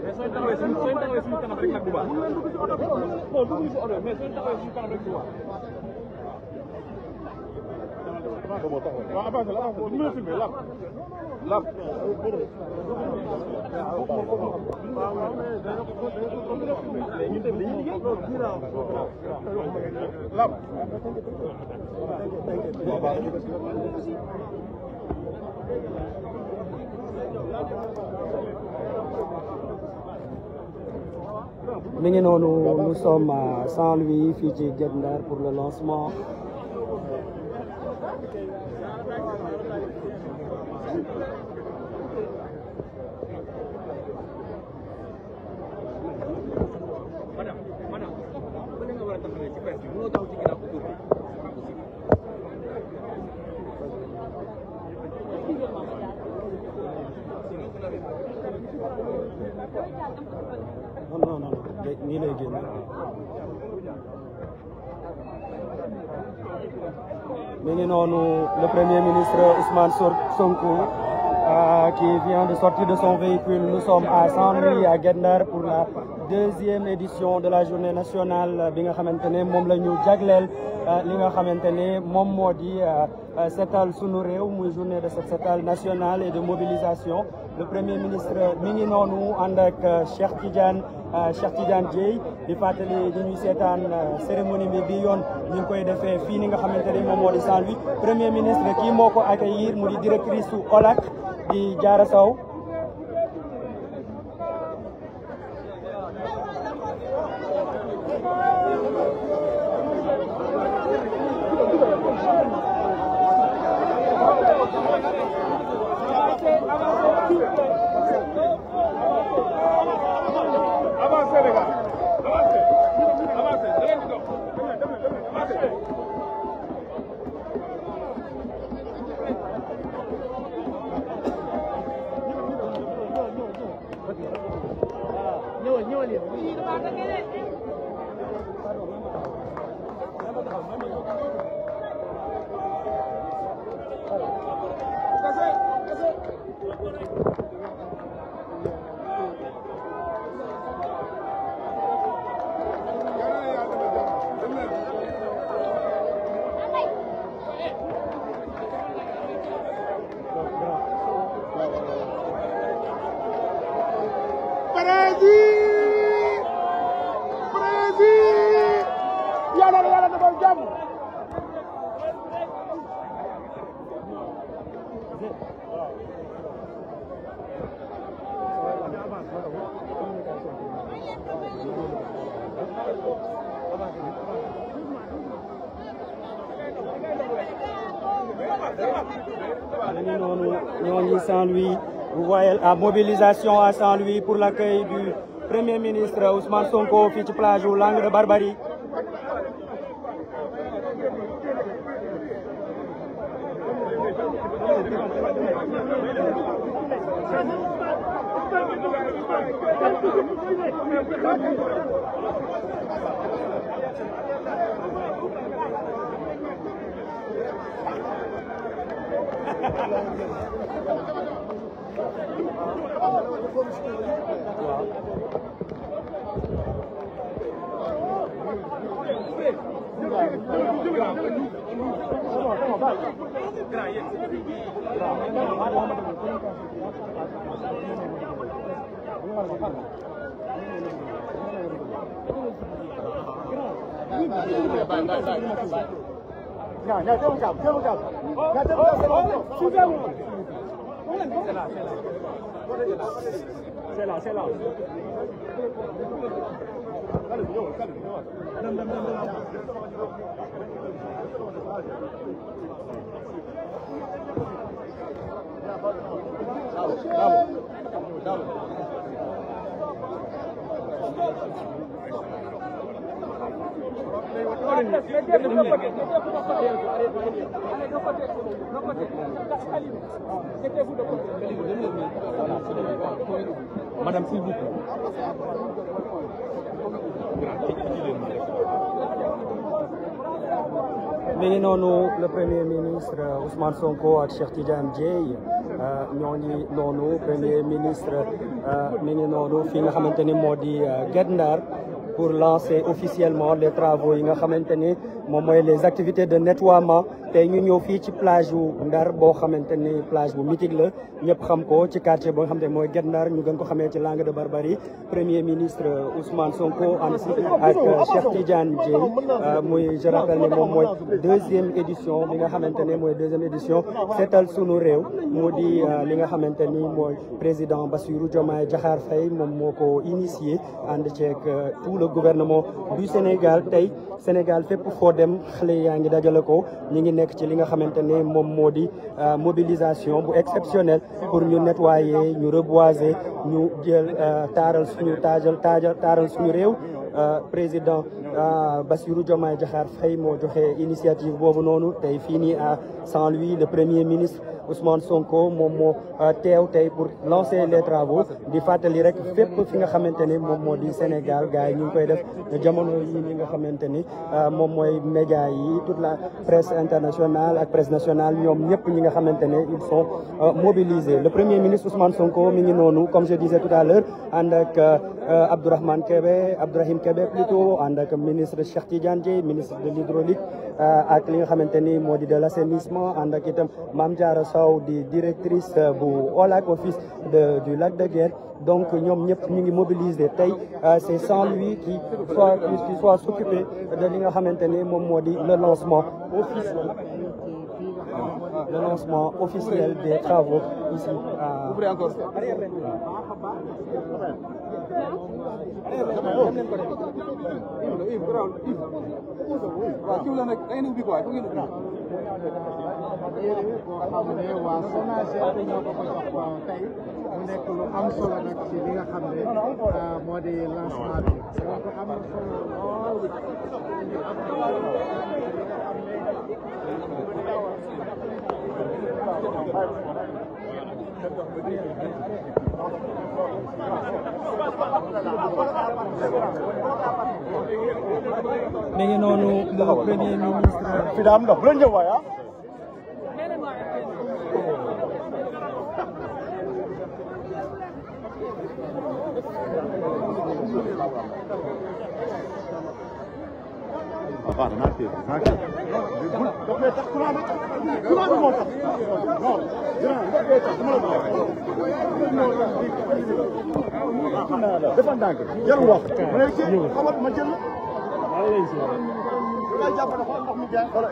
mais sooy taxawee suñu kanam rek nag bu baax. non dugg si oto mais sooy taxawee suñu kanam rek bu baax. waaw avancé la avancé bu ñu mën a filmé laaf laaf. laaf. mi ngi noonu nous sommes à Saint-Louis fii ci Guet Ndar pour le lancement non nii lay génn mi ngi noonu le premier ministre Ousmane Sonko qui vient de sortir de son véhicule. Nous sommes à Saint-Louis à Guet Ndar pour la deuxième édition de la journée nationale bi nga xamante ne moom la ñu jagleel li nga xamante ne moom moo di setal sunu réew muy journée de setal nationale et de mobilisation. Le premier ministre mi ngi noonu ànd ak Cheikh Tidiane Dièye di fàttali di ñuy seetaan cérémonie bi yoon ñu ngi koy defee fii ni nga xamante ne moom moo di Saint-Louis. Premier ministre kii moo ko accueillir mu di directrice su OLAC di Diarra Sow. Saint-Louis, vous voyez la mobilisation à Saint-Louis pour l'accueil du Premier ministre Ousmane Sonko fii ci plage u Langue de Barbarie. C'est là. Madame, s'il vous plaît. mi ngi noonu le premier ministre Ousmane Sonko ak Cheikh Tidiane Dièye ñoo ngi noonu premier ministre mi ngi noonu fi nga xamante ni moo di Guet Ndar pour lancer officiellement les travaux yi nga xamante ni moom mooy les activités de nettoiement tey ñu ñëw fii ci plage yu Ndar boo xamante ni plage bu mythique la ñëpp xam ko ci quartier boo nga xamante ni mooy Guet Ndar ñu gën ko xamee ci Langue de Barbarie premier ministre Ousmane Sonko ànd si ak Cheikh Tidiane Dièye muy je rappelle ne moom mooy deuxième édition bi nga xamante ne mooy deuxième édition seetal sunu réew mu di li nga xamante ni mooy président Bassirou Diomaye Diakhar Faye moom moo ko initié ànd ceeg tout le gouvernement du Sénégal tey Sénégal fépp foo dem xale yaa ngi dajale ko ñi ngi nekk ci li nga xamante ne moom moo di mobilisation bu exceptionnelle pour ñu nettoyer ñu reboiser ñu jël taaral suñu réew président Bassirou Diomaye Diakhar Faye moo joxe initiative boobu noonu tey fii nii à Saint-Louis le premier ministre Ousmane Sonko moom moo teew tey pour lancer les travaux di fàttali rek fépp fi nga xamante ni moom moo di Sénégal gars yi ñu ngi koy def jamono yi ni nga xamante ni moom mooy média yi toute la presse internationale ak presse nationale ñoom ñëpp ñi nga xamante ne ils sont mobilisés le premier ministre Ousmane Sonko mi ngi noonu comme je disais tout à l'heure ànd ak Abdourahim Kébé plutôt ànd ak ministre Cheikh Tidiane Dièye ministre de l'hydraulique ak li nga xamante ni moo di de l'assainissement ànd ak itam Mame Diarra Sow di directrice bu OLAC office du lac de Guiers donc ñoom ñëpp ñu ngi mobiliser tey c'est Saint-Louis qui soit s'occuper de li nga xamante ni moom moo di le lancement officiel des travaux ici waa SONAGED ñoo ko jox tey mu nekk lu am solo nag ci li nga xam ne moo di lancement bi donc am na solo lool mi ngi noonu le premier ministre fi daa am ndox bu leen ñëw waay ah dafa ndànk jarul wax xamal ma jël la jàpp na xool ndox mi jaay xool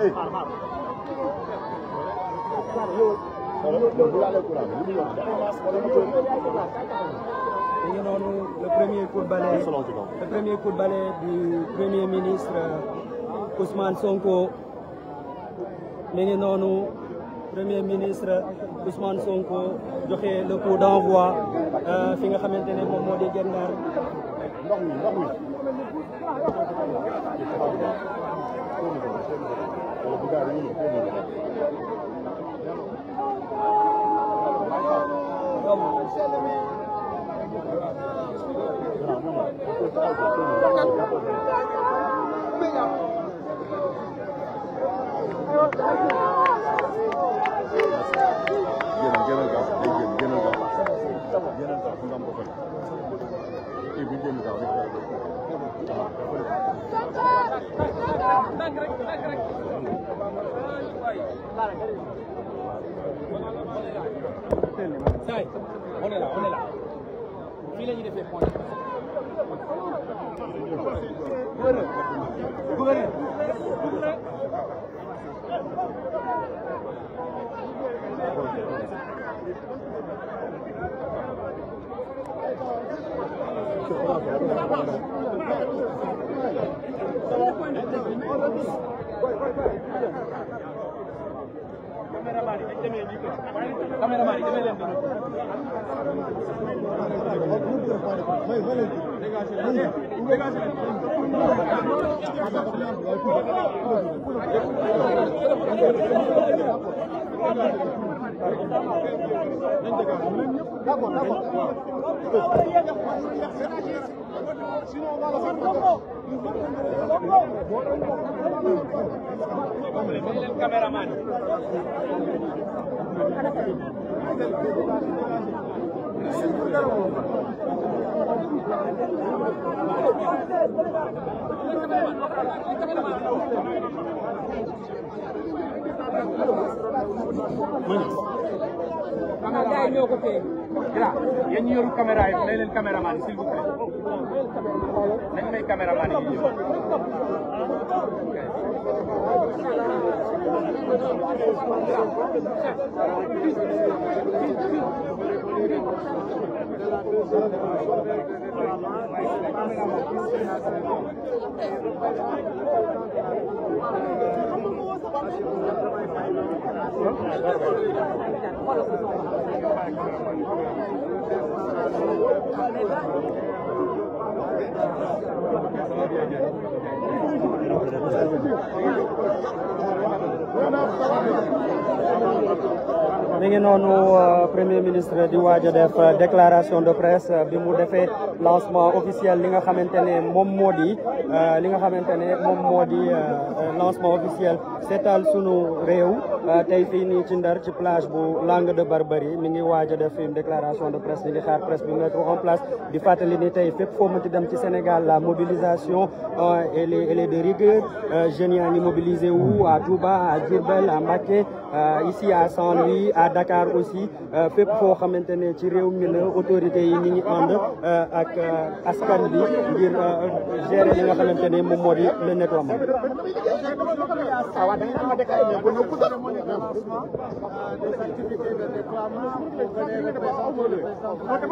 dañu noonu le premier coup de balai du premier ministre Ousmane Sonko mi ngi noonu premier ministre Ousmane Sonko joxe le coup d'envoi fi nga xamante ne moom moo di Guet Ndar ndox mi on est là fii la ñuy defee point Sinon, on va le faire. Cameraman. Caméra yi ñoo ko téye. Yéen ñi yoru caméra yi may leen caméraman s'il vous plaît. nañ may caméraman yi ñëw. mi ngi noonu premier ministre di waaj a def déclaration de presse bi mu defee lancement officiel li nga xamante ne moom moo di lancement officiel seetal sunu réew tey fii nii ci Ndar ci plage bu Langue de Barbarie mi ngi waaj a def une déclaration de presse ñu ngi xaar presse bi mettre en place di fàttali ni tey fépp foo mënti dem ci Sénégal la mobilisation elle est de rigueur jeunes yaa ngi mobilisé wu à Touba à Diourbel à Mbacké ici à Saint-Louis à Dakar aussi fépp foo xamante ne ci réew mi la autorités yi ñi ngi ànd ak askan bi ngir gérer li nga xamante ne moom moo di le nettoiement.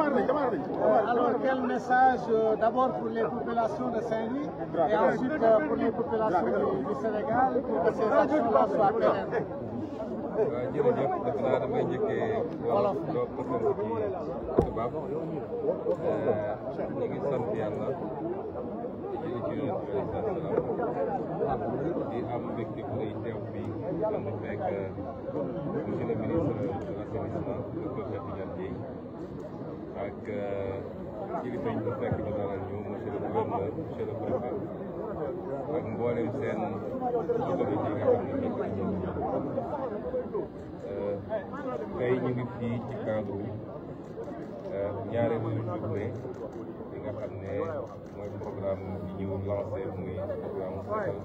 Alors quel message d'abord pour les populations de Saint-Louis et ensuite pour les populations du Sénégal pour que ces actions-là soient claires. jërëjëf defe naa damay njëkkee doo ko ci tubaab ñu ngi sant yàlla di jëli ci yonent bi alayhi salaam di am mbégte bu rëy teew fii ànd fekk monsieur le ministre de l'assainissement docteur Cheikh Tidiane Dièye ak kilifa yi ñu fekk ñu dalal ñu monsieur le gouverneur monsieur le préfet ak mboolem seen autorité yi nga xam ne nekk nañu tey ñu ngi fii ci cadre ñaareelu journée bi nga xam ne mooy programme bi ñu lancé muy programme Setal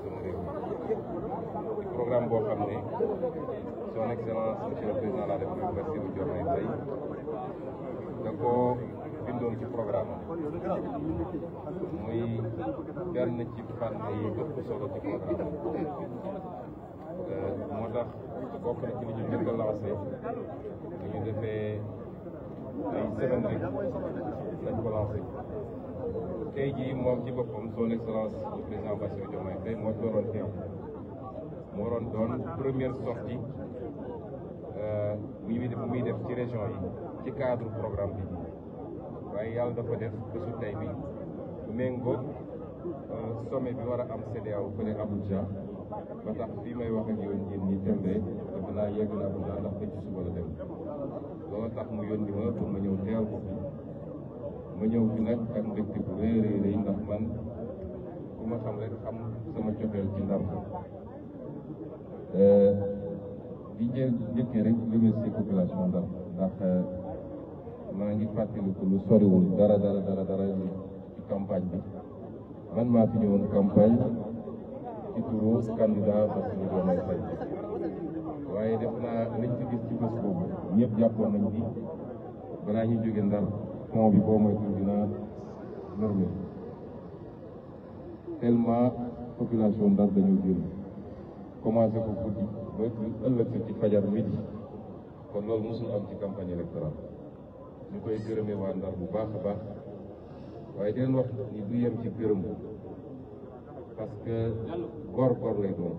Sama Réew di programme boo xam ne son excellence monsieur le président de la République Bassirou Diomaye Faye da ko bindoon ci programme muy benn ci fànn yi ëpp solo ci programme moo tax bokk na ci li ñu njëkk a lancé li ñu defee ay semaine rek lañ ko lancé tey jii moom ci boppam son excellence le président Bassirou Diomaye Faye moo doon teew moo doon première sortie bu muy def ci région yi ci cadre programme bi waaye yàlla dafa def bésu tey bi méngoo sommet bi war a am CEDEAO fële Abuja ba tax fii may wax ak yow ñi tembe defe naa yegg na Abuja ndax ci suba la dem loolu tax mu yónni ma pour ma ñëw teewal ko fi ma ñëw fi nag ak mbégte bu rëy ndax man ku ma xam rek xam sama cofeel ci Ndar di njëkkee rek remercier population Ndar ndax maa ngi fàttaliku lu soriwul dara ci campagne bi man maa fi ñëwoon campagne ci turu candidat Bassirou Diomaye Faye waaye def naa lañ ci gis ci bés boobu ñëpp jàppoon nañ ni balaa ñu jóge Ndar fond bi boo moytuwul dina normé tellement population Ndar dañoo génn commencé ko guddi ba ëllëg sa ci fajar midi kon loolu mosul am ci campagne électorale ñu koy gërëmee waa Ndar bu baax a baax waaye di leen wax ni du yem ci gërëm parce que góor lay doon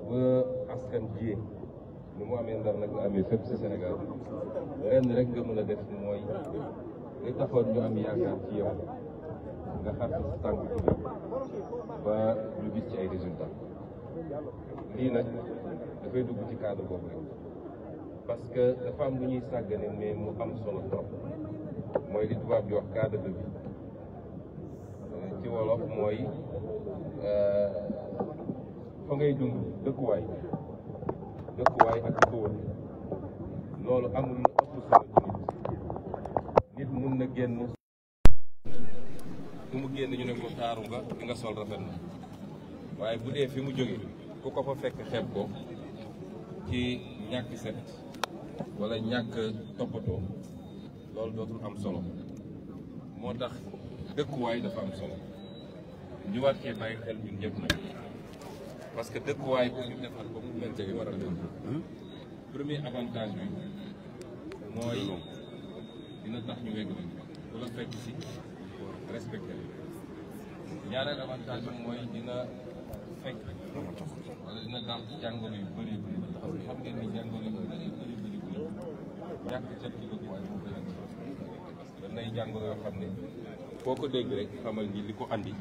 ba askan jiyee ni mu amee Ndar nag nga amee fépp ci Sénégal ren rek nga mën a def mooy li taxoon ñu am yaakaar ci yow nga xar ci sa tànk ba ñu gis ci ay résultats lii nag dafay dugg ci cadre boobu rek parce que dafa am lu ñuy sàggane mais mu am solo trop mooy mooy li tubaab di wax cadre de vie ci wolof mooy fa ngay dund dëkkuwaay ak ko wër loolu amul lu ëpp solo ci nit mun na génn fu mu génn ñu ne ko taaru nga li nga sol rafet na waaye bu dee fi mu jóge ku ko fa fekk xeeb ko ci ñàkk set wala ñàkk toppatoo loolu dootul am solo moo tax dëkkuwaay dafa am solo ñu war cee bàyyi xel ñun ñëpp nag parce que dëkkuwaay bu ñu defal ba mu mel ni war a leen premier avantage bi mooy dina tax ñu wegg bu la fekk si respecté ñaareel avantage bi mooy dina fekk wala dina tax jàngoro yu bëri xam ngeen ni jàngoro yu bëri ñàkk cet ci dëkkuwaay moo koy andi parce que nay jàngoro yoo xam ne foo ko dégg rek xamal ni li ko andi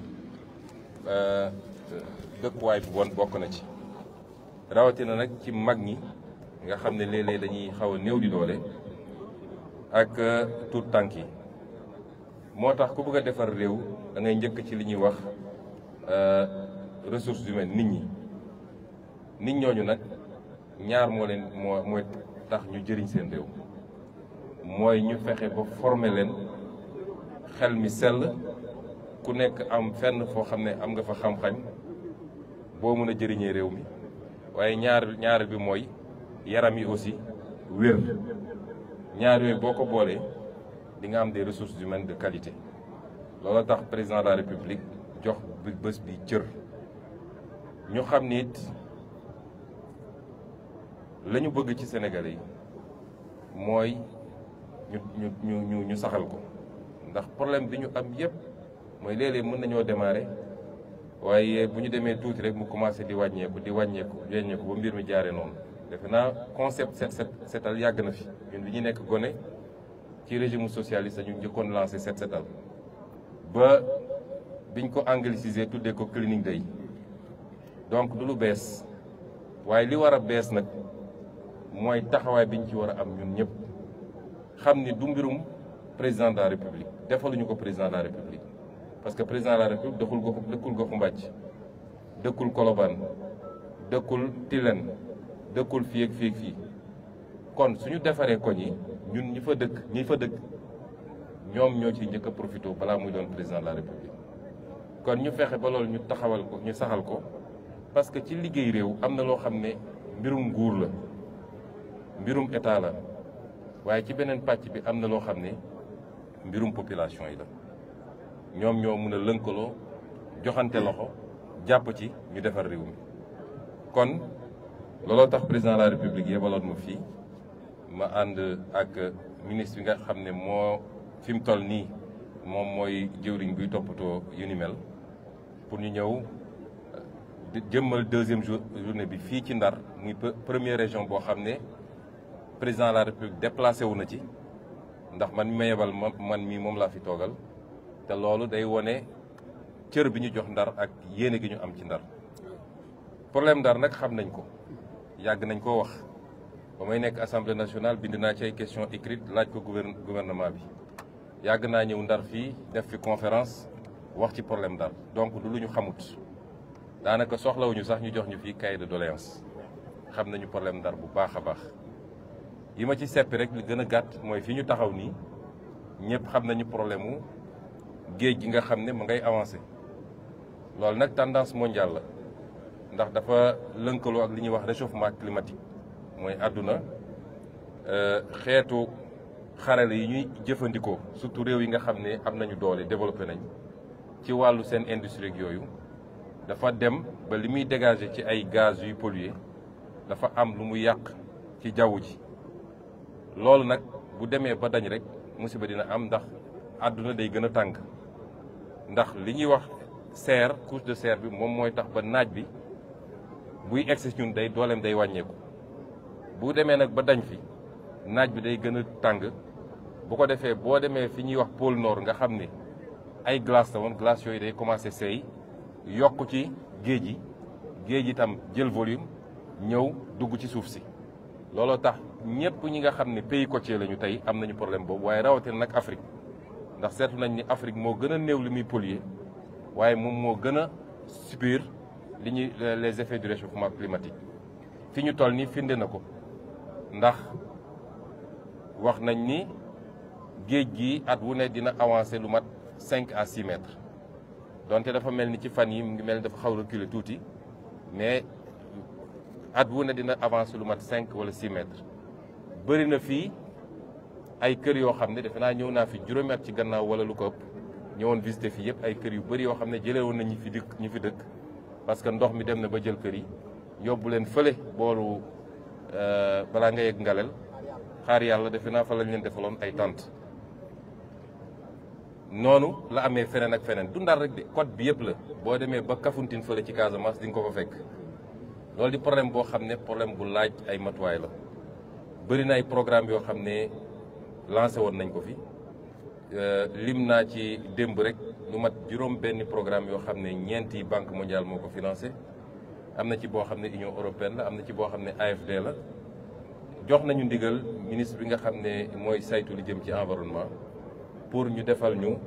dëkkuwaay bu bon bokk na ci rawatina nag ci mag ñi nga xam ne léeg-léeg dañuy xaw a néew di doole ak tuut tànk yi moo tax ku bëgg a defar réew da ngay njëkk ci li ñuy wax ressources humaines nit ñooñu nag ñaar mooy tax ñu jëriñ seen réew mooy ñu fexe ba former leen xel mi sell ku nekk am fenn foo xam ne am nga fa xam-xam boo mën a jëriñee réew mi waaye ñaar bi mooy yaram yi aussi wér ñaar yooyu boo ko boolee di nga am des ressources humaines de qualité loolu tax président de la république jox bés bi cër ñu xam ni it la ñu bëgg ci Sénégalais yi mooy ñu saxal ko ndax problème bi ñu am yépp mooy léeg-léeg mën nañoo démarrer waaye bu ñu demee tuuti rek mu commencé di wàññeeku ba mbir mi jaaree noonu defe naa concept setal yàgg na fi ñun bi ñu nekk gone ci régime socialiste dañu njëkkoon lancé setal ba biñ ko anglicisé tuddee ko cleaning day donc du lu bees waaye li war a bees nag mooy taxawaay biñ ci war a am ñun ñëpp xam ni du mbirum président de la république defaluñu ko président de la république parce que président de la république dëkkul goxu mbàcc dëkkul Colobane dëkkul Tilène dëkkul fii ak fii kon suñu defaree koñ yi ñun ñi fa dëkk ñoom ñoo ci njëkk a profité balaa muy doon président de la république kon ñu fexe ba loolu ñu taxawal ko ñu saxal ko parce que ci liggéey réew am na loo xam ne mbirum nguur la mbirum état la waaye ci beneen pàcc bi am na loo xam ne mbirum population yi la ñoom ñoo mun a lënkaloo joxante loxo jàpp ci ñu defar réew mi kon looloo tax président de la république yebaloon ma fii ma ànd ak ministre bi nga xam ne moo fi mu toll nii moom mooy jëwriñ buy toppatoo yu ni mel pour ñu ñëw jëmmal deuxième journée bi fii ci Ndar muy première région boo xam ne président de la république déplacé wu na ci ndax man mi ma yebal man mii moom laa fi toogal te loolu day wone cër bi ñu jox Ndar ak yéene gi ñu am ci Ndar problème Ndar nag xam nañ ko yàgg nañ koo wax ba may nekk assemblée nationale bind naa ci ay questions écrites laaj ko gouvernement bi yàgg naa ñëw Ndar fii def fi conférence wax ci problème Ndar donc du lu ñu xamut daanaka soxlawuñu sax ñu jox ñu fii cahier de doléance xam nañu problème Ndar bu baax a baax yi ma ci seppi rek li gën a gàtt mooy fi ñu taxaw nii ñëpp xam nañu problème mu géej gi nga xam ne mu ngay avancé loolu nag tendance mondiale la ndax dafa lënkaloo ak li ñuy wax réchauffement climatique mooy àdduna xeetu xarale yi ñuy jëfandikoo surtout réew yi nga xam ne am nañu doole développé nañ ci wàllu seen industrie ak yooyu dafa dem ba li muy dégager ci ay gaz yuy pollué dafa am lu mu yàq ci jaww ji loolu nag bu demee ba dañ rek musiba dina am ndax àdduna day gën a tàng ndax li ñuy wax serre couche de serre bi moom mooy tax ba naaj bi buy egsi ñun day dooleem day wàññeeku bu demee nag ba dañ fi naaj bi day gën a tàng bu ko defee boo demee fi ñuy wax pôle nord nga xam ne ay glace la woon glace yooyu day commencé seey yokk ci géej yi itam jël volume ñëw dugg ci suuf si looloo tax ñëpp ñi nga xam ne pays côtier lañu tey am nañu problème boobu waaye rawatina nag Afrique ndax seetlu nañ ni Afrique moo gën a néew li muy polluer waaye moom moo gën a subir li ñuy les effets du réchauffement climatique fi ñu toll nii firnde na ko ndax wax nañ ni géej gi at wu ne dina avancer lu mat 5 à 6 mètres donte dafa mel ni ci fan yi mu ngi mel ni dafa xaw reculer tuuti mais at wu ne dina avancer lu mat 5 wala 6 mètres bëri na fii ay kër yoo xam ne defe naa ñëw naa fi juróomi at ci gannaaw wala lu ko ëpp ñëwoon visiter fii yëpp ay kër yu bëri yoo xam ne jëlee woon na ñi fi dëkk parce que ndox mi dem na ba jël kër yi yóbbu leen fële booru balaa nga yegg Ngalel xaar yàlla defe naa fa lañ leen defaloon ay tente noonu la amee feneen ak feneen du Ndar rek de côte bi yëpp la boo demee ba Kafountine fële ci Casamance di nga ko fa fekk loolu di problème boo xam ne problème bu laaj ay matuwaay la bëri na ay programme yoo xam ne lancé woon nañ ko fi lim naa ci démb rek lu mat juróom benn programme yoo xam ne ñeenti banque mondiale moo ko financé am na ci boo xam ne Union européenne la am na ci boo xam ne AFD la jox nañu ndigal ministre bi nga xam ne mooy saytu li jëm ci environnement pour ñu defal ñu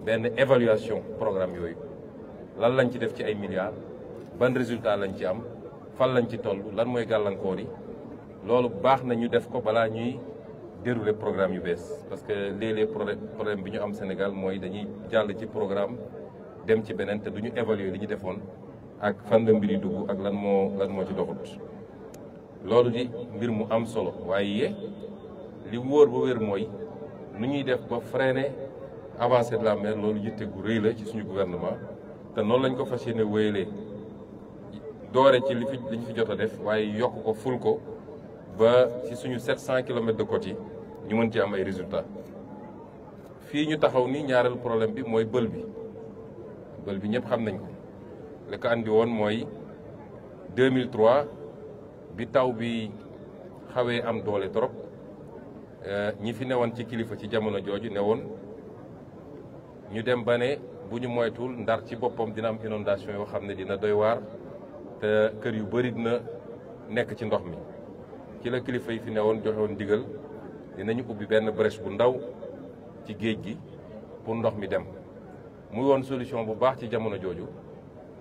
benn évaluation programme yooyu lan lañ ci def ci ay milliards ban résultat lañ ci am fan lañ ci toll lan mooy gàllankoor yi loolu baax na ñu def ko balaa ñuy dérouler programme yu bees parce que léeg-léeg problème bi ñu am Sénégal mooy dañuy jàll ci programme dem ci beneen te du ñu évaluer li ñu defoon ak fan la mbir yi dugg ak lan moo ci doxut loolu di mbir mu am solo waaye li wóor ba wér mooy nu ñuy def ba freiner avancée de la mer loolu yitte gu rëy la ci suñu gouvernement te noonu lañ ko fas yéene wéyalee doore ci li ñu fi jot a def waaye yokk ko ful ko ba ci suñu 700 kilomètres de côte yi ñu mën ci am ay résultats fii ñu taxaw ni ñaareelu problème bi mooy bël bi ñëpp xam nañ ko li ko andi woon mooy 2003 bi taw bi xawee am doole trop ñi fi newoon ci kilifa ci jamono jooju newoon ñu dem ba ne bu ñu moytuwul Ndar ci boppam dina am inondation yoo xam ne dina doy waar te kër yu bëri dina nekk ci ndox mi ci la kilifa yi fi newoon joxe woon ndigal dinañu ubbi benn brèche bu ndaw ci géej gi pour ndox mi dem muy woon solution bu baax ci jamono jooju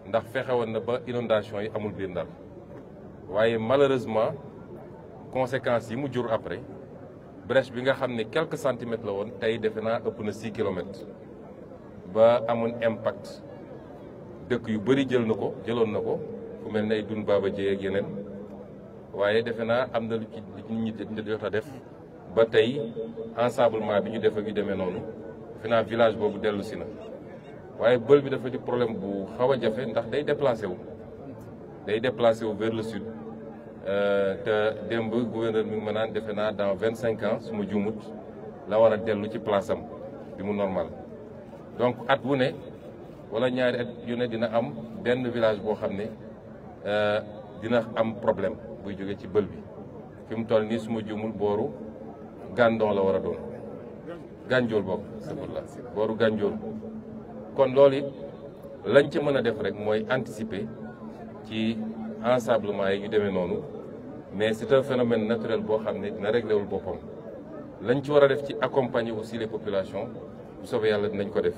ndax fexe woon na ba inondation yi amul biir Ndar waaye malheureusement conséquences yi mu jur après brèche bi nga xam ne quelques centimètres la woon tey defe naa ëpp na 6 kilomètres ba amoon impact dëkk yu bëri jëloon na ko fu mel ne ay Dun Baba Dieye ak yeneen waaye defe naa am na lu ci ñi jot a def ba tey ensablement bi ñu def ak yu demee noonu defe naa village boobu dellu si na waaye bël bi dafa di problème bu xaw a jafe ndax day déplacé wu vers le sud te démb gouverneur mi ngi ma naan defe naa dans 25 ans su ma juumut la war a dellu ci place am bi mu normal donc at wu ne wala ñaari at yu ne dina am benn village boo xam ne dina am problème buy jóge ci bël bi fi mu toll nii su ma juumul booru Gandon la war a doon Ganjool boobu sëbla booru Ganjool kon loolu it lañ ci mën a def rek mooy anticiper ci ensablement yi ñu demee noonu mais c'est un phénomène naturel boo xam ne dina réglé wul boppam lañ ci war a def ci accompagner aussi les populations bu soobee yàlla dinañ ko def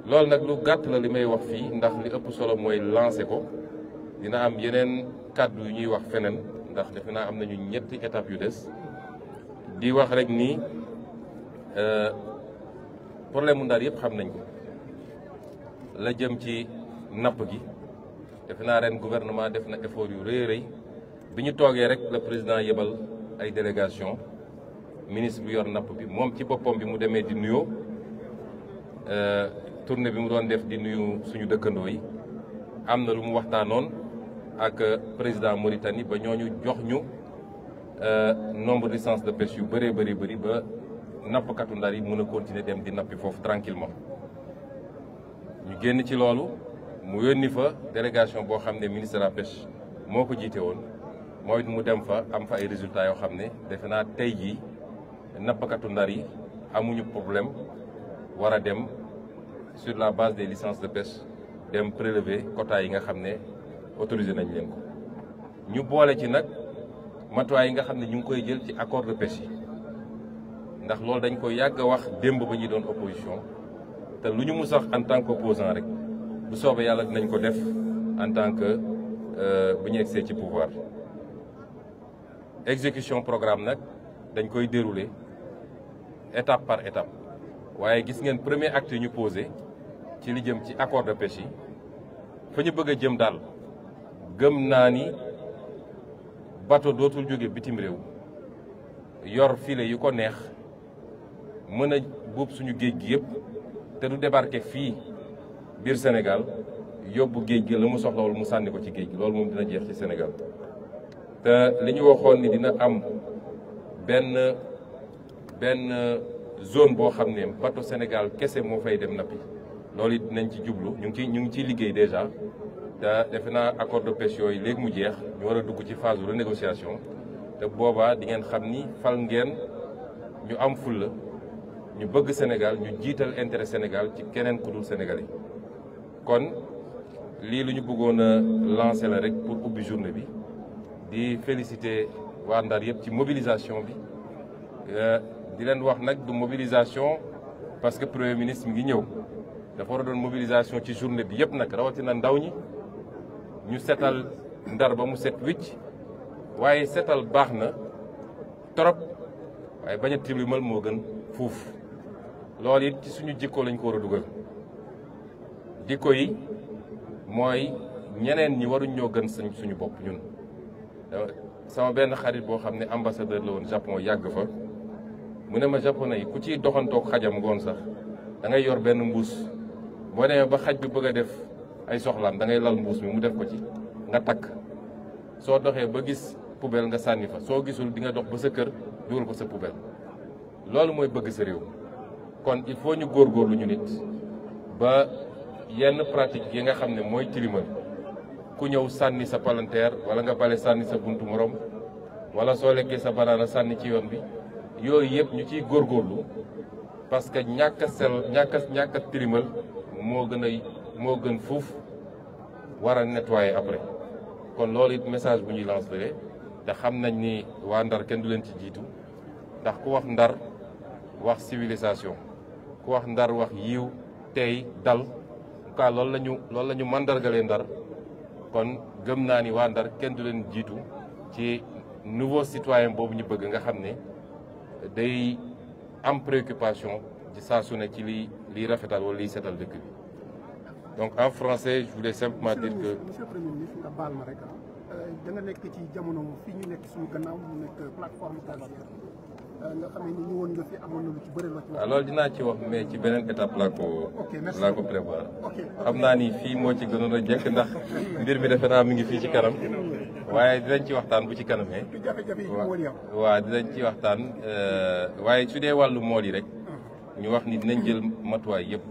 loolu nag lu gàtt la li may wax fii ndax li ëpp solo mooy lancer ko dina am yeneen kàddu yu ñuy wax feneen ndax defe naa am nañu ñetti étapes yu des di wax rek ni problème mu Ndar yëpp xam nañ ko la jëm ci napp gi defe naa ren gouvernement def na effort yu rëy rëy bi ñu toogee rek le président yebal ay délégation ministre bi yor napp bi moom ci boppam bi mu demee di nuyoo tournée bi mu doon def di nuyu suñu dëkkandoo yi am na lu mu waxtaanoon ak président Mauritanie ba ñooñu jox ñu nombre de licences de pêche yu bëree bëri ba nappkatu Ndar yi mën a continuer dem di nappi foofu tranquillement ñu génn ci loolu mu yónni fa délégation boo xam ne ministre de la pêche moo ko jiite woon mooy it mu dem fa am fa ay résultats yoo xam ne defe naa tey jii nappkatu Ndar yi amuñu problème war a dem sur la base des licences de pêche dem prélever quotas yi nga xam ne autorisé nañ leen ko ñu boole ci nag matuwaay yi nga xam ne ñu ngi koy jël ci accord de pêche yi ndax loolu dañ ko yàgg a wax démb ba ñuy doon opposition te lu ñu mus a wax en tant qu'opposant rek bu soobee yàlla dinañ ko def en tant que bu ñu egsee ci pouvoir. Exécution programme nag dañ koy dérouler étape par étape waaye gis ngeen premier acte yi ñu posé ci li jëm ci accord de pêche yi fa ñu bëgg a jëm daal gëm naa ni bateau dootul jóge bitim réew yor filet yu ko neex mën a buub suñu géej gi yëpp te du débarquer fii biir Sénégal yóbbu géej gi la mu soxla wala mu sànni ko ci géej gi loolu moom dina jeex ci Sénégal te li ñu waxoon ni dina am benn zone boo xam ne bateau Sénégal kese moo fay dem nappi loolu it dinañ ci jublu ñu ngi ciy liggéey déjà te defe naa accord de pêche yooyu léegi mu jeex ñu war a dugg ci phase de renégociation te boobaa di ngeen xam ni fal ngeen ñu am fulla ñu bëgg Sénégal ñu jiital intérêt Sénégal ci keneen ku dul Sénégalais kon lii lu ñu bëggoon a lancer la rek pour ubbi journée bi di féliciter waa Ndar yëpp ci mobilisation bi di leen wax nag du mobilisation parce que premier ministre mi ngi ñëw dafa war a doon mobilisation ci journée bi yëpp nag rawatina ndaw ñi ñu setal Ndar ba mu set wicc waaye setal baax na trop waaye bañ a tilimal moo gën fuuf loolu it ci suñu jikko lañ ko war a dugal jikko yi mooy ñeneen ñi waruñ ñoo gën suñu bopp ñun sama benn xarit boo xam ne ambassadeur la woon Japon yàgg fa mu ne ma japonais yi ku ciy doxantoog xajam ngoon sax da ngay yor benn mbuus boo demee ba xaj bi bëgg a def ay soxlaam da ngay lal mbuus mi mu def ko ci nga takk soo doxee ba gis poubelle nga sànni fa soo gisul di nga dox ba sa kër dugal ko sa poubelle loolu mooy bëgg sa réew kon il faut ñu góorgóorlu ñu nit ba yenn pratique yi nga xam ne mooy tilimal ku ñëw sànni sa palanteer wala nga bale sànni sa buntu morom wala soo lekkee sa banaana sànni ci yoon bi yooyu yëpp ñu ciy góorgóorlu parce que ñàkk a tilimal moo gën fuuf war a nettoyer après kon loolu it message bu ñuy lancer te xam nañ ni waa Ndar kenn du leen ci jiitu ndax ku wax Ndar wax civilisation ku wax Ndar wax yiw tey dal ka loolu la ñu mandargalee Ndar kon gëm naa ni waa Ndar kenn du leen jiitu ci nouveau citoyen boobu ñu bëgg nga xam ne day am préoccupation ci saa su ne ci liy rafetal wala liy setal dëkk bi donc en français je voulais simplement dire que. monsieur Premier ministre nga baal ma rek da nga nekk ci jamono fii ñu nekk suñu gannaaw mu nekk plateforme gazière nga xam ne ni ñu woon nga fi amoon na lu ci bëri loo ci wax. loolu dinaa ci wax mais ci beneen étape laa ko prévoir. xam naa ni fii moo ci gënoon a jekk ndax mbir mi defe naa mi ngi fii ci kanam waaye dinañ ci waxtaan bu ci kanamee. waaw dinañ ci waxtaan waaye su dee wàllu mool yi rek ñu wax ni dinañ jël matuwaay yëpp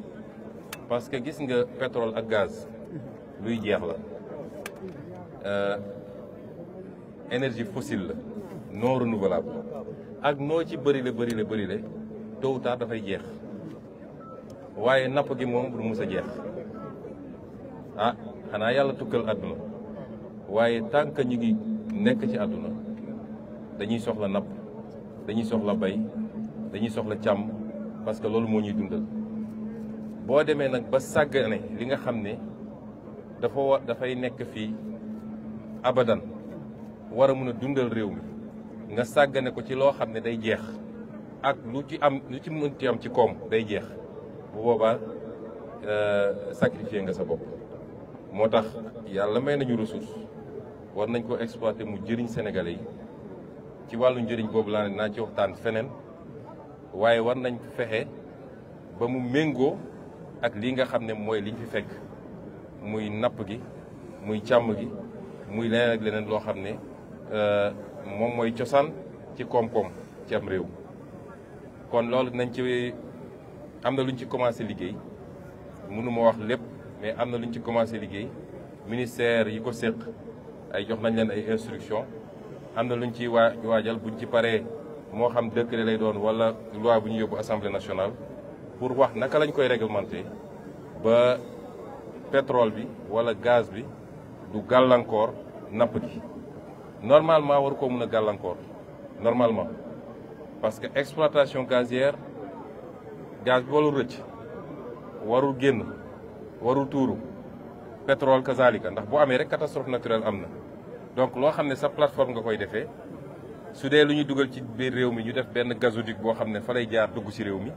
parce que gis nga pétrole ak gaz luy jeex la énergie fossile la non renouvelable ak noo ci bëri la tôt ou tard dafay jeex waaye napp gi moom du mus a jeex xanaa yàlla tukkal àdduna waaye tant que ñu ngi nekk ci àdduna dañuy soxla napp dañuy soxla bay dañuy soxla càmm parce que loolu moo ñuy dundal boo demee nag ba sàggane li nga xam ne dafay nekk fii abadan war a mun a dundal réew mi nga sàggane ko ci loo xam ne day jeex ak lu ci mënti am ci koom day jeex bu boobaa sacrifier nga sa bopp moo tax yàlla may nañu ressource war nañ ko exploiter mu jëriñ Sénégalais yi ci wàllu njëriñ boobu laa ne naa ci waxtaan feneen waaye war nañ fexe ba mu méngoo ak lii nga xam ne mooy liñ fi fekk muy napp gi muy càmm gi muy leneen ak leneen loo xam ne moom mooy cosaan ci koom-koom ci am réew kon loolu nañ ci am na luñ ci commencé liggéey mënuma wax lépp mais am na luñ ci commencé liggéey ministère yi ko séq ay jox nañ leen ay instruction am na luñ ciy waajal buñ ci paree moo xam décret lay doon wala loi bu ñu yóbbu assemblée nationale pour wax naka lañ koy réglementer ba pétrole bi wala gaz bi du gàllankoor napp gi normalement waru ko mën a gàllankoor normalement parce que exploitation gazière gaz bi warul rëcc warul génn warul tuuru pétrole kazalika ndax bu amee rek catastrophe naturelle am na donc loo xam ne sa plateforme nga koy defee su dee lu ñuy dugal ci biir réew mi ñu def benn gazoduc boo xam ne fa lay jaar dugg ci réew mi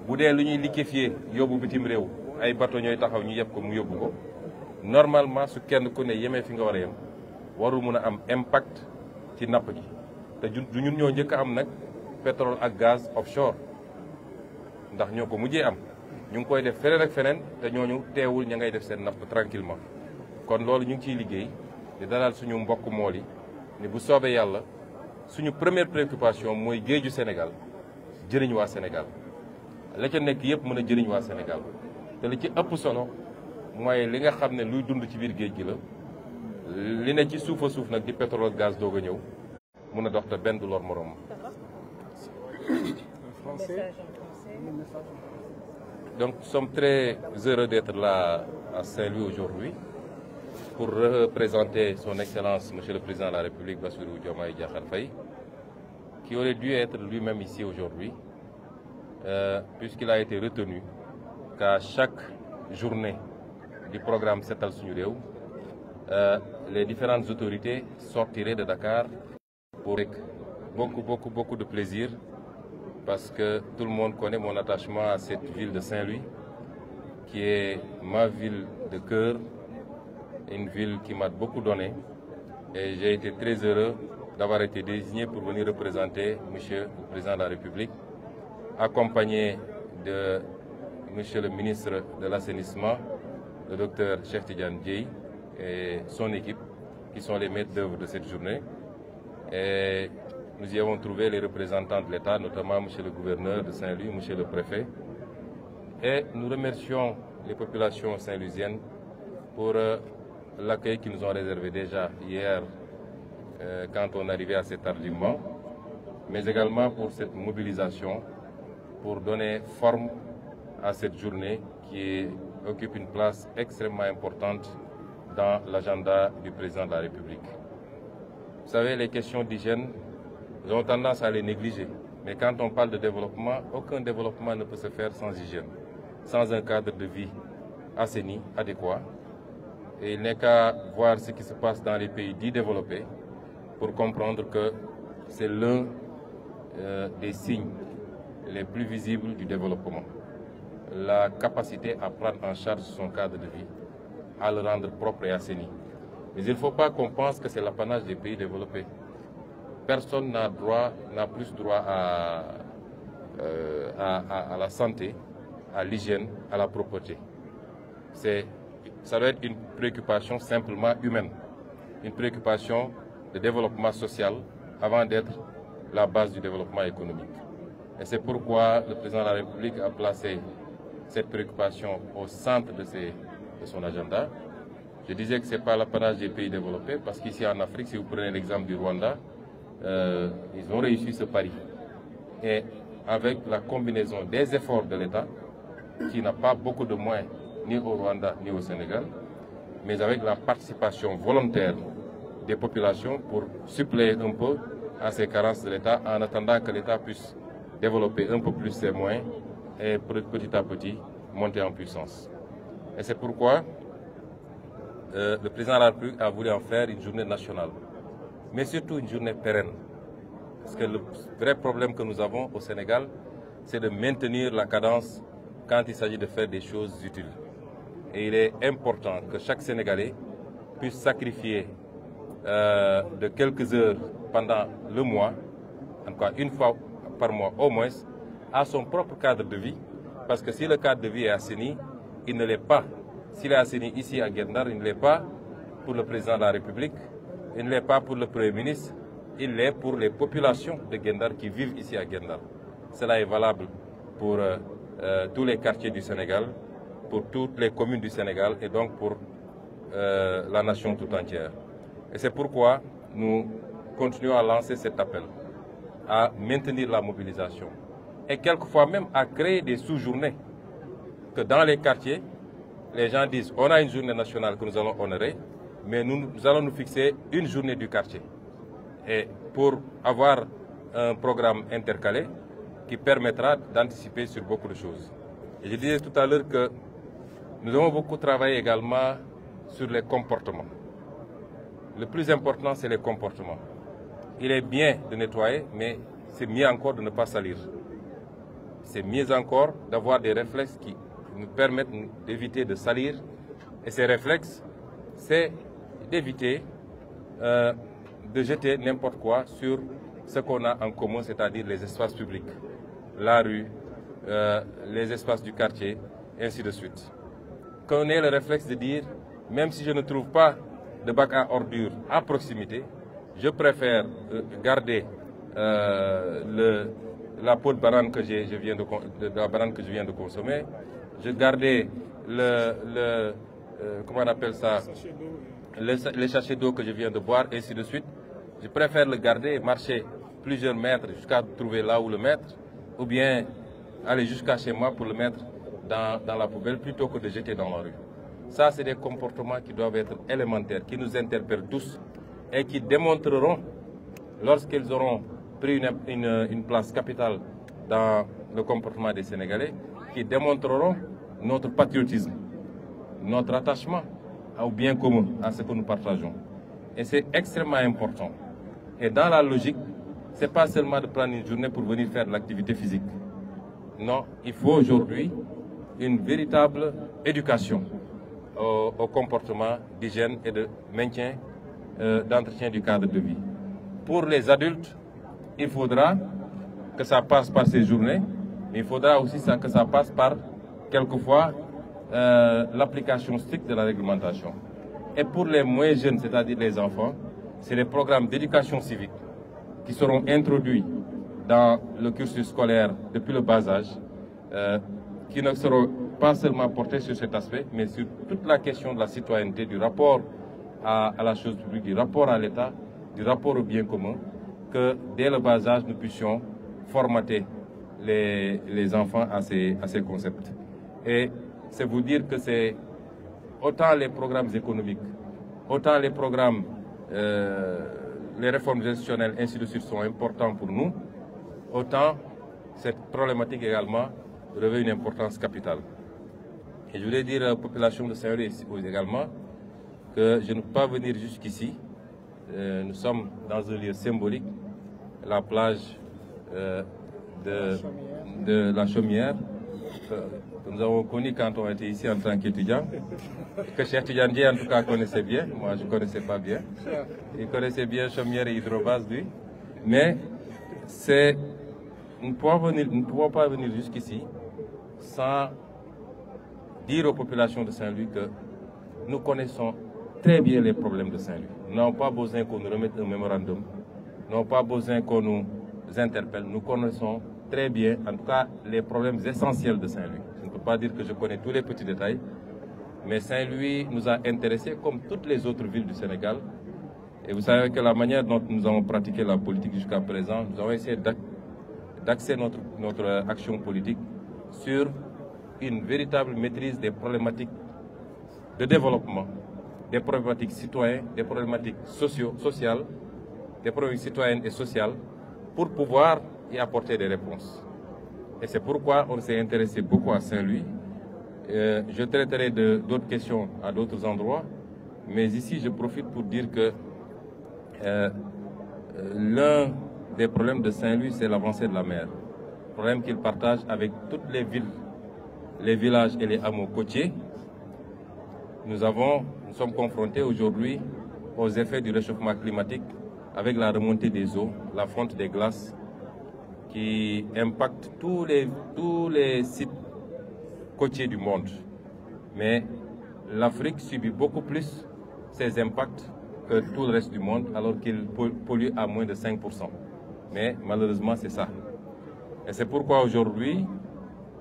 bu dee lu ñuy liquéfier yóbbu bitim réew ay bateau ñooy taxaw ñu yeb ko mu yóbbu ko normalement su kenn ku ne yemee fi nga war a yem warul mun a am impact ci napp gi te du ñun ñoo njëkk a am nag pétrole ak gaz offshore ndax ñoo ko mujjee am ñu ngi koy def feneen ak feneen te ñooñu teewul ña ngay def seen napp tranquillement kon loolu ñu ngi ciy liggéey di dalal suñu mbokk mool yi ni bu soobee yàlla suñu première préoccupation mooy géeju Sénégal jëriñ waa Sénégal la ca nekk yëpp mën a jëriñ waa Sénégal te li ci ëpp solo mooy li nga xam ne luy dund ci biir géej gi la li ne ci suufa suuf nag di pétrole gaz doog a ñëw mun a dox te benn du lor moroom. Donc nous sommes très heureux d'être là à Saint-Louis aujourd'hui pour représenter son Excellence Monsieur le Président de la République Bassirou Diomaye Diakhar Faye, qui aurait dû être lui-même ici aujourd'hui, puisqu'il a été retenu qu'à chaque journée du programme Setal Suñu Réew, les différentes autorités sortiraient de Dakar pour beaucoup de plaisir, parce que tout le monde connaît mon attachement à cette ville de Saint-Louis, qui est ma ville de cœur, une ville qui m'a beaucoup donné. Et j'ai été très heureux d'avoir été désigné pour venir représenter Monsieur le Président de la République, accompagné de Monsieur le ministre de l'Assainissement, le docteur Cheikh Tidiane Dièye et son équipe, qui sont les maîtres d'œuvre de cette journée. Et nous y avons trouvé les représentants de l'État, notamment Monsieur le gouverneur de Saint-Louis, Monsieur le préfet. Et nous remercions les populations saint-louisiennes pour l'accueil qu'ils nous ont réservé déjà hier quand on arrivait assez tardivement, mais également pour cette mobilisation pour donner forme à cette journée qui occupe une place extrêmement importante dans l'agenda du président de la République. Vous savez, les questions d'hygiène, nous avons tendance à les négliger. Mais quand on parle de développement, aucun développement ne peut se faire sans hygiène, sans un cadre de vie assaini, adéquat. Et il n'est qu'à voir ce qui se passe dans les pays dits développés pour comprendre que c'est l'un des signes les plus visibles du développement. La capacité à prendre en charge son cadre de vie, à le rendre propre et assaini. Mais il ne faut pas qu'on pense que c'est l'apanage des pays développés. Personne n'a plus droit à la santé, à l'hygiène, à la propreté. Ça doit être une préoccupation simplement humaine, une préoccupation de développement social avant d'être la base du développement économique. Et c'est pourquoi le président de la République a placé cette préoccupation au centre de son agenda. Je disais que ce n'est pas l'apanage des pays développés, parce qu'ici en Afrique, si vous prenez l'exemple du Rwanda, ils ont réussi ce pari. Et avec la combinaison des efforts de l'État, qui n'a pas beaucoup de moyens, ni au Rwanda, ni au Sénégal, mais avec la participation volontaire des populations pour suppléer un peu à ces carences de l'État, en attendant que l'État puisse développer un peu plus ses moyens et petit à petit monter en puissance. Et c'est pourquoi le président de la République a voulu en faire une journée nationale, mais surtout une journée pérenne. Parce que le vrai problème que nous avons au Sénégal, c'est de maintenir la cadence quand il s'agit de faire des choses utiles. Et il est important que chaque Sénégalais puisse sacrifier de quelques heures pendant le mois, en tout cas une fois par mois au moins, à son propre cadre de vie. Parce que si le cadre de vie est assaini, il ne l'est pas. S'il est assaini ici à Guet-Ndar, il ne l'est pas pour le président de la République, il ne l'est pas pour le Premier ministre, il l'est pour les populations de Guet-Ndar qui vivent ici à Guet-Ndar. Cela est valable pour tous les quartiers du Sénégal, pour toutes les communes du Sénégal et donc pour la nation tout entière. Et c'est pourquoi nous continuons à lancer cet appel, à maintenir la mobilisation et quelquefois même à créer des sous-journées, que dans les quartiers, les gens disent on a une journée nationale que nous allons honorer, mais nous allons nous fixer une journée du quartier. Et pour avoir un programme intercalé qui permettra d'anticiper sur beaucoup de choses. Et je disais tout à l'heure que nous avons beaucoup travaillé également sur les comportements. Le plus important, c'est les comportements. Il est bien de nettoyer, mais c'est mieux encore de ne pas salir. C'est mieux encore d'avoir des réflexes qui nous permettent d'éviter de salir. Et ces réflexes, c'est d'éviter de jeter n'importe quoi sur ce qu'on a en commun, c'est-à-dire les espaces publics, la rue, les espaces du quartier, ainsi de suite. Qu'on ait le réflexe de dire, même si je ne trouve pas de bac à ordures à proximité, je préfère garder la peau de banane que je viens de consommer, je gardais comment on appelle ça, les sachets d'eau que je viens de boire, ainsi de suite. Je préfère le garder et marcher plusieurs mètres jusqu'à trouver là où le mettre, ou bien aller jusqu'à chez moi pour le mettre dans la poubelle plutôt que de jeter dans la rue. Ça, c'est des comportements qui doivent être élémentaires, qui nous interpellent tous et qui démontreront, lorsqu'ils auront pris une place capitale dans le comportement des Sénégalais, qui démontreront notre patriotisme, notre attachement au bien commun, à ce que nous partageons. Et c'est extrêmement important. Et dans la logique, ce n'est pas seulement de prendre une journée pour venir faire de l'activité physique. Non, il faut aujourd'hui une véritable éducation au comportement d'hygiène et de maintien, d'entretien du cadre de vie. Pour les adultes, il faudra que ça passe par ces journées, mais il faudra aussi que ça passe par, quelquefois, l'application stricte de la réglementation. Et pour les moins jeunes, c'est-à-dire les enfants, c'est les programmes d'éducation civique qui seront introduits dans le cursus scolaire depuis le bas âge, qui ne seront pas seulement portés sur cet aspect, mais sur toute la question de la citoyenneté, du rapport à la chose publique, du rapport à l'État, du rapport au bien commun, que dès le bas âge, nous puissions formater les enfants à ces concepts. Et c'est vous dire que c'est autant les programmes économiques, autant les programmes, les réformes institutionnelles, ainsi de suite, sont importants pour nous, autant cette problématique également revêt une importance capitale. Et je voulais dire à la population de Saint-Louis également que je ne peux pas venir jusqu'ici. Nous sommes dans un lieu symbolique, la plage de la Chaumière, que nous avons connu quand on était ici en tant qu'étudiant, que Cheikh Tidiane Dièye en tout cas connaissait bien, moi je ne connaissais pas bien. Il connaissait bien Chaumière et Hydrobase, lui. Mais nous ne pouvons pas venir jusqu'ici sans dire aux populations de Saint-Louis que nous connaissons très bien les problèmes de Saint-Louis. Nous n'avons pas besoin qu'on nous remette un mémorandum, nous n'avons pas besoin qu'on nous interpelle. Nous connaissons très bien, en tout cas, les problèmes essentiels de Saint-Louis. Je ne peux pas dire que je connais tous les petits détails, mais Saint-Louis nous a intéressés comme toutes les autres villes du Sénégal. Et vous savez que la manière dont nous avons pratiqué la politique jusqu'à présent, nous avons essayé d'axer notre action politique sur une véritable maîtrise des problématiques de développement, des problématiques citoyennes, des problématiques sociales, des problématiques citoyennes et sociales, pour pouvoir y apporter des réponses. Et c'est pourquoi on s'est intéressé beaucoup à Saint-Louis. Je traiterai d'autres questions à d'autres endroits, mais ici je profite pour dire que l'un des problèmes de Saint-Louis, c'est l'avancée de la mer. Problème qu'il partage avec toutes les villes, les villages et les hameaux côtiers. Nous sommes confrontés aujourd'hui aux effets du réchauffement climatique avec la remontée des eaux, la fonte des glaces qui impacte tous les sites côtiers du monde. Mais l'Afrique subit beaucoup plus ces impacts que tout le reste du monde, alors qu'il pollue à moins de 5%. Mais malheureusement, c'est ça. Et c'est pourquoi aujourd'hui,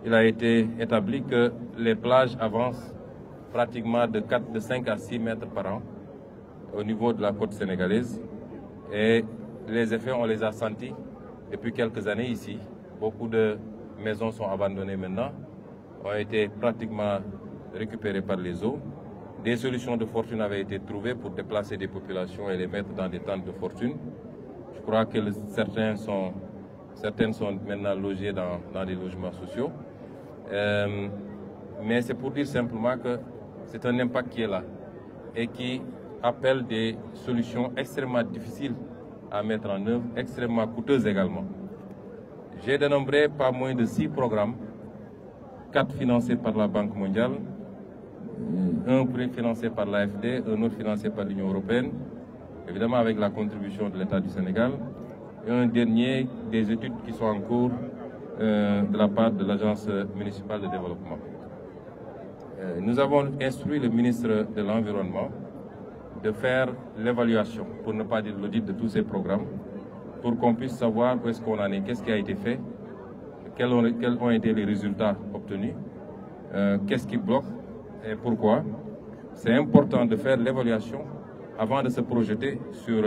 il a été établi que les plages avancent pratiquement de 5 à 6 mètres par an au niveau de la côte sénégalaise. Et les effets, on les a sentis depuis quelques années ici. Beaucoup de maisons sont abandonnées maintenant, ont été pratiquement récupérées par les eaux. Des solutions de fortune avaient été trouvées pour déplacer des populations et les mettre dans des tentes de fortune. Je crois que certaines sont maintenant logées dans des logements sociaux. Mais c'est pour dire simplement que c'est un impact qui est là et qui appelle des solutions extrêmement difficiles à mettre en œuvre, extrêmement coûteuses également. J'ai dénombré pas moins de 6 programmes, 4 financés par la Banque mondiale, un financé par l'AFD, un autre financé par l'Union européenne, évidemment avec la contribution de l'État du Sénégal, et un dernier des études qui sont en cours de la part de l'Agence municipale de développement. Nous avons instruit le ministre de l'Environnement de faire l'évaluation, pour ne pas dire l'audit de tous ces programmes, pour qu'on puisse savoir où est-ce qu'on en est, qu'est-ce qui a été fait, quels ont été les résultats obtenus, qu'est-ce qui bloque et pourquoi. C'est important de faire l'évaluation avant de se projeter sur